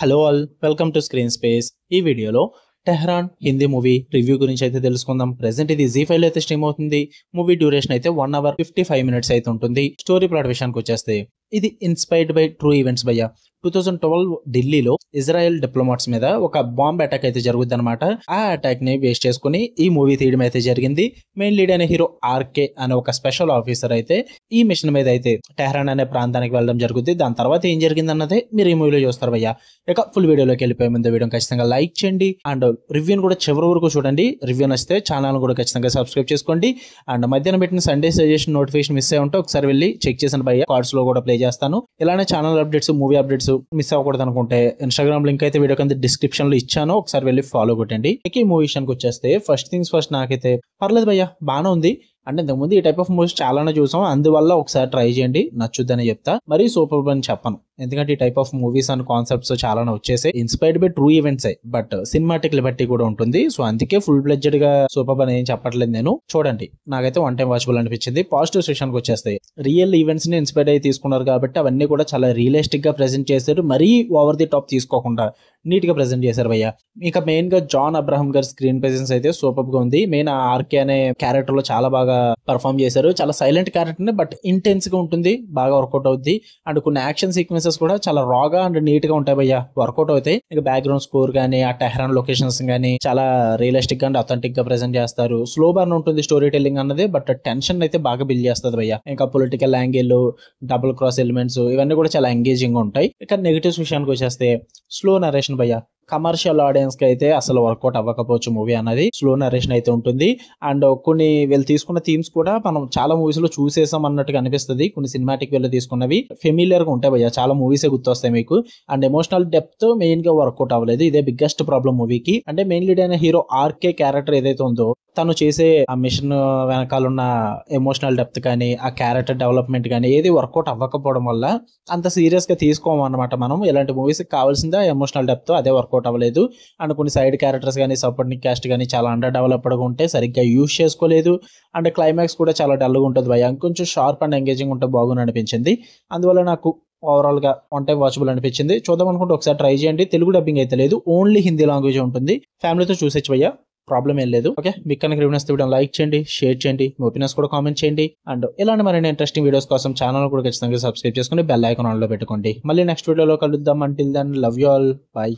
Hello all, welcome to screen space. ఈ వీడియోలో Tehran Hindi movie review గురించి అయితే తెలుసుకుందాం. ప్రెసెంట్ ఇది జీ5 అయితే స్ట్రీమ్ అవుతుంది. మూవీ డ్యూరేషన్ అయితే 1 అవర్ 55 మినిట్స్ అయితే ఉంటుంది. స్టోరీ ప్లాట్ విషయానికి వచ్చేస్తే ఇది ఇన్స్పైర్డ్ బై ట్రూ ఈవెంట్స్ భయ్య. 2012 ఢిల్లీలో ఇజ్రాయెల్ డిప్లొమాట్స్ మీద ఒక బాంబ్ అటాక్ అయితే జరుగుద్ది అనమాట. ఆ అటాక్ ని బేస్ చేసుకుని ఈ మూవీ తీయడం అయితే జరిగింది. మెయిన్ లీడ్ అనే హీరో ఆర్కే అనే ఒక స్పెషల్ ఆఫీసర్ అయితే ఈ మిషన్ మీద అయితే టెహ్రాన్ అనే ప్రాంతానికి వెళ్ళడం జరుగుతుంది. దాని తర్వాత ఏం జరిగింది అన్నదే మీరు ఈ మూవీలో చూస్తారు భయ్య. ఇక ఫుల్ వీడియోలోకి వెళ్ళిపోయే ముందు వీడియో ఖచ్చితంగా లైక్ చేయండి అండ్ రివ్యూని కూడా చివరి వరకు చూడండి. రివ్యూ నచ్చితే ఛానల్ కూడా ఖచ్చితంగా సబ్స్క్రైబ్ చేసుకోండి. అండ్ మధ్యాహ్నం పెట్టిన సండే సజెషన్ నోటిఫికేషన్ మిస్ అయ్యి ఉంటే ఒకసారి వెళ్ళి చెక్ చేసిన భయ్య. కార్డ్స్ లో కూడా ప్లే చేస్తాను. ఇలానే channel updates, movie updates miss అవ్వకూడదు అనుకుంటే ఇన్స్టాగ్రామ్ లింక్ అయితే వీడియో కింద డిస్క్రిప్షన్ లో ఇచ్చాను, ఒకసారి వెళ్ళి ఫాలో కొట్టండి. ఇక ఈ మూవీ విషయానికి వచ్చేస్తే ఫస్ట్ థింగ్స్ ఫస్ట్, నాకైతే పర్లేదు భయ్య, బాగానే ఉంది. అంటే ఇంతకుముందు ఈ టైప్ ఆఫ్ మూవీస్ చాలానే చూసాం, అందువల్ల ఒకసారి ట్రై చేయండి, నచ్చుద్దని చెప్తా. మరీ సూపర్ అని చెప్పను, ఎందుకంటే ఈ type of movies and concepts చాలానే వచ్చేసాయి. Inspired by true events but cinematic Liberty కూడా ఉంటుంది. సో అందుకే ఫుల్ ఫ్లెడ్జెడ్ గా సూపర్ అని ఏం చెప్పట్లేదు నేను. చూడండి, నాకైతే వన్ టైం వాచబుల్ అనిపించింది. పాజిటివ్ సెక్షన్కి వచ్చేస్తాయి. రియల్ ఈవెంట్స్ ని ఇన్స్పైర్ అయ్యి తీసుకున్నారు కాబట్టి అవన్నీ కూడా చాలా రియలిస్టిక్ గా ప్రెజెంట్ చేశారు. మరీ ఓవర్ ది టాప్ తీసుకోకుండా నీట్ గా ప్రెజెంట్ చేశారు భయ్య. ఇక మెయిన్ గా జాన్ అబ్రహం గారి స్క్రీన్ ప్రెజెన్స్ అయితే సూపర్ గా ఉంది. మెయిన్ ఆర్కే అనే క్యారెక్టర్ లో చాలా బాగా పర్ఫామ్ చేశారు. చాలా సైలెంట్ క్యారెక్టర్ బట్ ఇంటెన్స్ గా ఉంటుంది, బాగా వర్కౌట్ అవుద్ది. అండ్ కొన్ని యాక్షన్ సీక్వెన్సెస్ కూడా చాలా రాగా అండ్ నీట్ గా ఉంటాయి భయ్య, వర్కౌట్ అవుతాయి. ఇక బ్యాక్గ్రౌండ్ స్కోర్ గానీ, ఆ టెహ్రాన్ లొకేషన్స్ గానీ చాలా రియలిస్టిక్ గా అండ్ అథెంటిక్ గా ప్రెజెంట్ చేస్తారు. స్లో బర్న్ ఉంటుంది స్టోరీ టెల్లింగ్ అన్నది, బట్ టెన్షన్ అయితే బాగా బిల్డ్ చేస్తుంది భయ్య. ఇంకా political angle, double cross elements ఇవన్నీ కూడా చాలా ఎంగేజింగ్ గా ఉంటాయి. ఇక నెగిటివ్స్ విషయానికి వచ్చేస్తే స్లో నరేషన్ భయ్య. కమర్షియల్ ఆడియన్స్ కి అయితే అసలు వర్కౌట్ అవ్వకపోవచ్చు మూవీ అన్నది. స్లో నరేషన్ అయితే ఉంటుంది. అండ్ కొన్ని వీళ్ళు తీసుకున్న థీమ్స్ కూడా మనం చాలా మూవీస్ లో చూసేసాం అన్నట్టుగా అనిపిస్తుంది. కొన్ని సినిమాటిక్ వీళ్ళు తీసుకున్నవి ఫెమిలియర్ గా ఉంటాయి భయ్య, చాలా మూవీసే గుర్తొస్తాయి మీకు. అండ్ ఎమోషనల్ డెప్త్ మెయిన్ గా వర్కౌట్ అవ్వలేదు, ఇదే బిగ్గెస్ట్ ప్రాబ్లం మూవీకి. అంటే మెయిన్ లీడ్ అయిన హీరో ఆర్కే క్యారెక్టర్ ఏదైతే ఉందో, తను చేసే ఆ మిషన్ వెనకాల ఉన్న ఎమోషనల్ డెప్త్ కానీ, ఆ క్యారెక్టర్ డెవలప్మెంట్ కానీ ఏది వర్కౌట్ అవ్వకపోవడం వల్ల అంత సీరియస్ గా తీసుకోమన్నమాట. మనం ఇలాంటి మూవీస్ కావాల్సిందే ఎమోషనల్ డెప్త్, అదే వర్కౌట్ అవ్వలేదు. అండ్ కొన్ని సైడ్ క్యారెక్టర్స్ కానీ, సపోర్టింగ్ క్యాస్ట్ కానీ చాలా అండర్ డెవలప్డ్ గా ఉంటే సరిగ్గా యూజ్ చేసుకోలేదు. అండ్ క్లైమాక్స్ కూడా చాలా డల్ గా ఉంటుంది భయ్య. ఇంకొంచెం షార్ప్ అండ్ ఎంగేజింగ్ ఉంటే బాగుంది అనిపించింది. అందువల్ల నాకు ఓవరాల్ గా వన్ టైం వాచబుల్ అనిపించింది. చూద్దాం అనుకుంటే ఒకసారి ట్రై చేయండి. తెలుగు డబ్బింగ్ అయితే లేదు, ఓన్లీ హిందీ లాంగ్వేజ్ ఉంటుంది. ఫ్యామిలీతో చూసేచ్చు భయ్య, ప్రాబ్లం ఏం లేదు. ఓకే, మీకు కనుక రివ్యూ నచ్చితే వీడియో లైక్ చేయండి, షేర్ చేయండి, మీ ఒపీనియన్స్ కూడా కామెంట్ చేయండి. అండ్ ఇలాంటి మరిన్ని ఇంట్రెస్టింగ్ వీడియోస్ కోసం ఛానల్ కూడా ఖచ్చితంగా సబ్స్క్రైబ్ చేసుకుని బెల్ ఐకాన్ ఆన్ లో పెట్టుకోండి. మళ్ళీ నెక్స్ట్ వీడియోలో కలుద్దాం. Until then love you all, by.